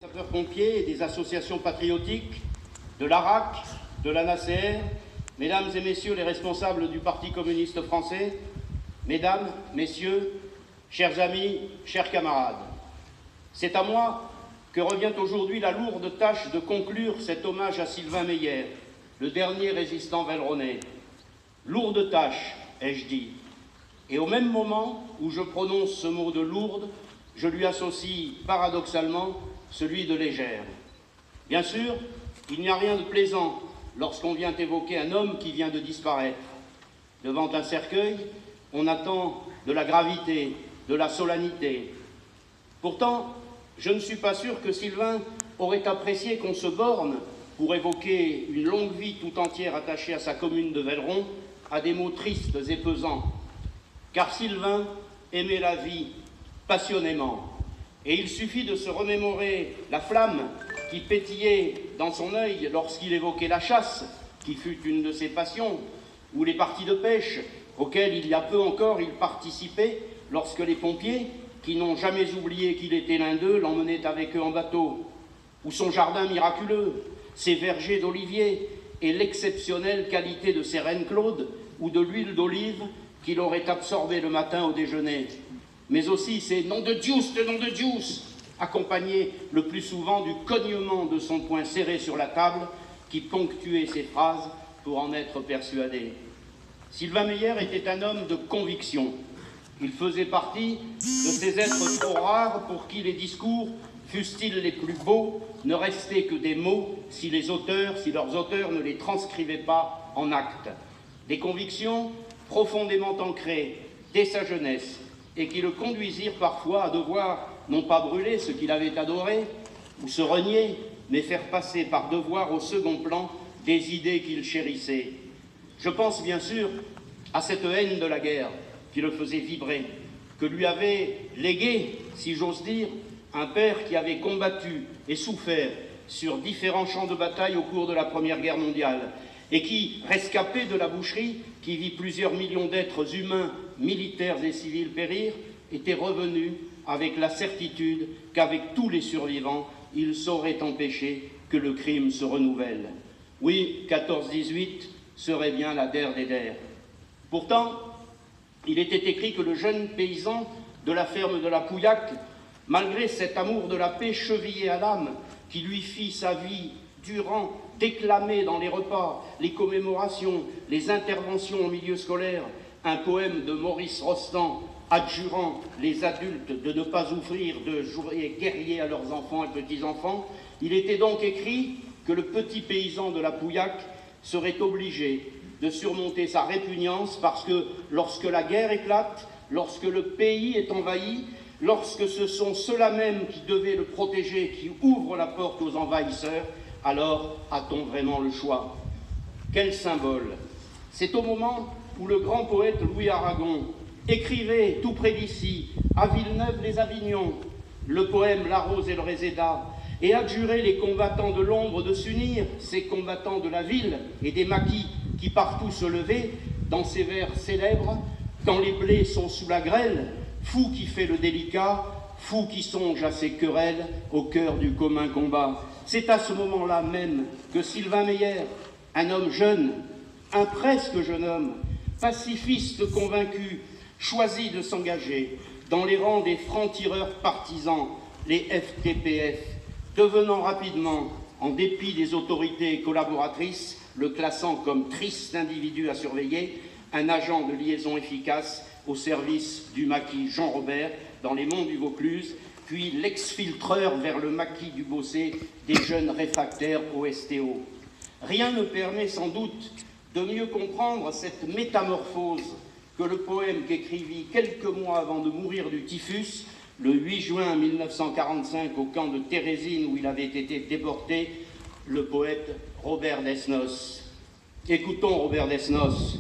Sapeurs-pompiers et des associations patriotiques, de l'ARAC, de la NACR, mesdames et messieurs les responsables du Parti communiste français, mesdames, messieurs, chers amis, chers camarades, c'est à moi que revient aujourd'hui la lourde tâche de conclure cet hommage à Sylvain Meyer, le dernier résistant velronais. Lourde tâche, ai-je dit. Et au même moment où je prononce ce mot de lourde, je lui associe paradoxalement celui de légère. Bien sûr, il n'y a rien de plaisant lorsqu'on vient évoquer un homme qui vient de disparaître. Devant un cercueil, on attend de la gravité, de la solennité. Pourtant, je ne suis pas sûr que Sylvain aurait apprécié qu'on se borne, pour évoquer une longue vie tout entière attachée à sa commune de Velleron, à des mots tristes et pesants. Car Sylvain aimait la vie passionnément. Et il suffit de se remémorer la flamme qui pétillait dans son œil lorsqu'il évoquait la chasse, qui fut une de ses passions, ou les parties de pêche auxquelles il y a peu encore il participait lorsque les pompiers, qui n'ont jamais oublié qu'il était l'un d'eux, l'emmenaient avec eux en bateau, ou son jardin miraculeux, ses vergers d'oliviers et l'exceptionnelle qualité de ses reines claudes ou de l'huile d'olive qu'il aurait absorbé le matin au déjeuner. Mais aussi ces noms de Deuce, accompagnés le plus souvent du cognement de son poing serré sur la table qui ponctuait ses phrases pour en être persuadé. Sylvain Meyer était un homme de conviction. Il faisait partie de ces êtres trop rares pour qui les discours, fussent-ils les plus beaux, ne restaient que des mots si leurs auteurs ne les transcrivaient pas en actes. Des convictions profondément ancrées dès sa jeunesse, et qui le conduisirent parfois à devoir, non pas brûler ce qu'il avait adoré, ou se renier, mais faire passer par devoir au second plan des idées qu'il chérissait. Je pense bien sûr à cette haine de la guerre qui le faisait vibrer, que lui avait légué, si j'ose dire, un père qui avait combattu et souffert sur différents champs de bataille au cours de la Première Guerre mondiale, et qui, rescapé de la boucherie, qui vit plusieurs millions d'êtres humains, militaires et civils périr, était revenu avec la certitude qu'avec tous les survivants, il saurait empêcher que le crime se renouvelle. Oui, 14-18 serait bien la der des der. Pourtant, il était écrit que le jeune paysan de la ferme de la Pouillac, malgré cet amour de la paix chevillé à l'âme, qui lui fit sa vie durant déclamer dans les repas, les commémorations, les interventions au milieu scolaire, un poème de Maurice Rostand adjurant les adultes de ne pas offrir de journées guerriers à leurs enfants et petits-enfants, il était donc écrit que le petit paysan de la Pouillac serait obligé de surmonter sa répugnance parce que lorsque la guerre éclate, lorsque le pays est envahi, lorsque ce sont ceux-là même qui devaient le protéger, qui ouvrent la porte aux envahisseurs, alors a-t-on vraiment le choix? Quel symbole! C'est au moment où le grand poète Louis Aragon écrivait tout près d'ici, à Villeneuve-les-Avignon, le poème La Rose et le Réséda, et adjurait les combattants de l'ombre de s'unir, ces combattants de la ville et des maquis qui partout se levaient, dans ces vers célèbres, quand les blés sont sous la grêle, fou qui fait le délicat, fou qui songe à ses querelles au cœur du commun combat. C'est à ce moment-là même que Sylvain Meyer, un homme jeune, un presque jeune homme, pacifiste convaincu, choisit de s'engager dans les rangs des francs-tireurs partisans, les FTPF, devenant rapidement, en dépit des autorités collaboratrices, le classant comme triste individu à surveiller, un agent de liaison efficace au service du maquis Jean Robert dans les monts du Vaucluse, puis l'exfiltreur vers le maquis du Bossé des jeunes réfractaires au STO. Rien ne permet sans doute de mieux comprendre cette métamorphose que le poème qu'écrivit quelques mois avant de mourir du typhus, le 8 juin 1945 au camp de Térésine où il avait été déporté, le poète Robert Desnos. Écoutons Robert Desnos.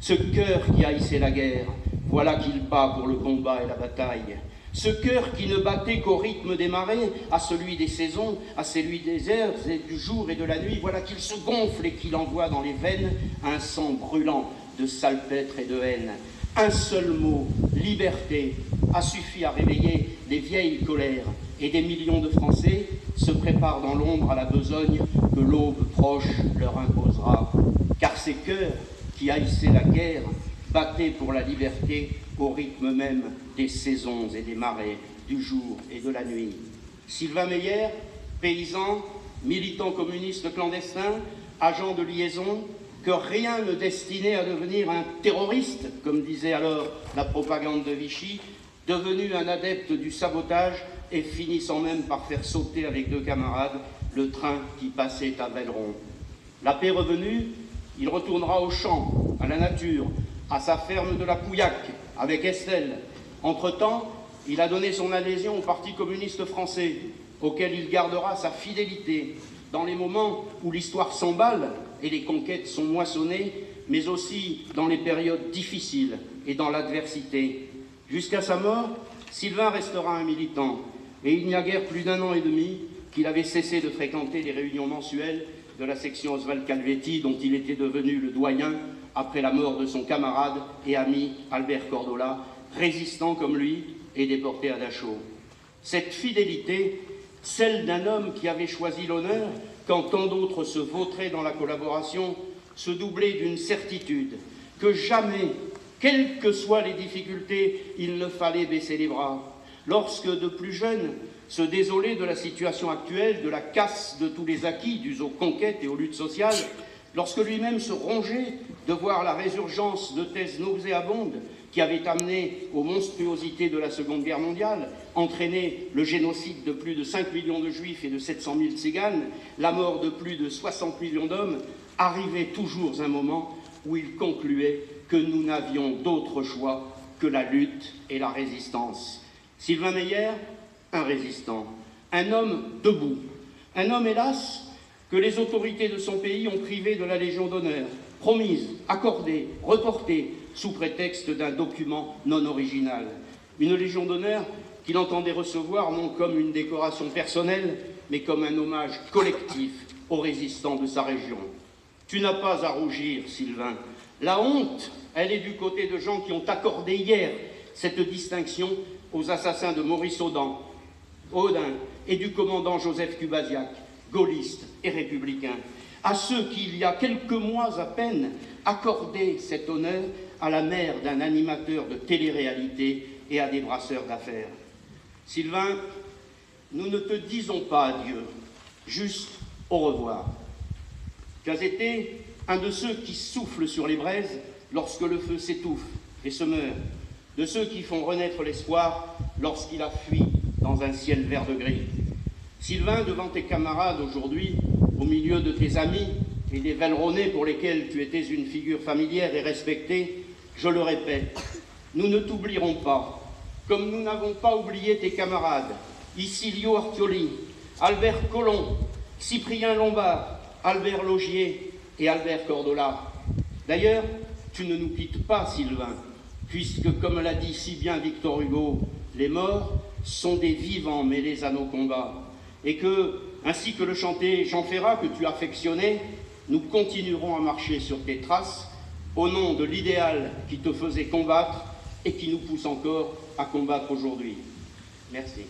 Ce cœur qui haïssait la guerre, voilà qu'il bat pour le combat et la bataille. Ce cœur qui ne battait qu'au rythme des marées, à celui des saisons, à celui des heures, et du jour et de la nuit, voilà qu'il se gonfle et qu'il envoie dans les veines un sang brûlant de salpêtre et de haine. Un seul mot, liberté, a suffi à réveiller les vieilles colères et des millions de Français se préparent dans l'ombre à la besogne que l'aube proche leur imposera. Car ces cœurs qui haïssaient la guerre battaient pour la liberté au rythme même des saisons et des marées, du jour et de la nuit. Sylvain Meyer, paysan, militant communiste clandestin, agent de liaison, que rien ne destinait à devenir un terroriste, comme disait alors la propagande de Vichy, devenu un adepte du sabotage et finissant même par faire sauter avec 2 camarades le train qui passait à Velleron. La paix revenue, il retournera au champ, à la nature, à sa ferme de la Pouillac, avec Estelle. Entre-temps, il a donné son adhésion au Parti communiste français, auquel il gardera sa fidélité dans les moments où l'histoire s'emballe et les conquêtes sont moissonnées, mais aussi dans les périodes difficiles et dans l'adversité. Jusqu'à sa mort, Sylvain restera un militant, et il n'y a guère plus d'1 an et demi qu'il avait cessé de fréquenter les réunions mensuelles de la section Oswald Calvetti, dont il était devenu le doyen après la mort de son camarade et ami Albert Cordola, résistant comme lui et déporté à Dachau. Cette fidélité, celle d'un homme qui avait choisi l'honneur quand tant d'autres se vautraient dans la collaboration, se doublait d'une certitude que jamais, quelles que soient les difficultés, il ne fallait baisser les bras. Lorsque, de plus jeune, se désolait de la situation actuelle, de la casse de tous les acquis dus aux conquêtes et aux luttes sociales, lorsque lui-même se rongeait de voir la résurgence de thèses nauséabondes qui avaient amené aux monstruosités de la Seconde Guerre mondiale, entraîné le génocide de plus de 5 millions de Juifs et de 700 000 Tziganes, la mort de plus de 60 millions d'hommes, arrivait toujours un moment où il concluait que nous n'avions d'autre choix que la lutte et la résistance. Sylvain Meyer, un résistant, un homme debout, un homme, hélas, que les autorités de son pays ont privé de la Légion d'honneur, promise, accordée, reportée, sous prétexte d'un document non original. Une Légion d'honneur qu'il entendait recevoir non comme une décoration personnelle, mais comme un hommage collectif aux résistants de sa région. Tu n'as pas à rougir, Sylvain. La honte, elle est du côté de gens qui ont accordé hier cette distinction aux assassins de Maurice Audin et du commandant Joseph Kubasiak, gaulliste et républicain, à ceux qui, il y a quelques mois à peine, accordaient cet honneur à la mère d'un animateur de télé-réalité et à des brasseurs d'affaires. Sylvain, nous ne te disons pas adieu, juste au revoir. Tu as été un de ceux qui soufflent sur les braises lorsque le feu s'étouffe et se meurt, de ceux qui font renaître l'espoir lorsqu'il a fui dans un ciel vert de gris. Sylvain, devant tes camarades aujourd'hui, au milieu de tes amis et des Velleronnais pour lesquels tu étais une figure familière et respectée, je le répète, nous ne t'oublierons pas, comme nous n'avons pas oublié tes camarades, Icilio Artioli, Albert Collomb, Cyprien Lombard, Albert Logier et Albert Cordola. D'ailleurs, tu ne nous quittes pas, Sylvain, puisque, comme l'a dit si bien Victor Hugo, les morts sont des vivants mêlés à nos combats, et que, ainsi que le chantait Jean Ferrat, que tu affectionnais, nous continuerons à marcher sur tes traces, au nom de l'idéal qui te faisait combattre et qui nous pousse encore à combattre aujourd'hui. Merci.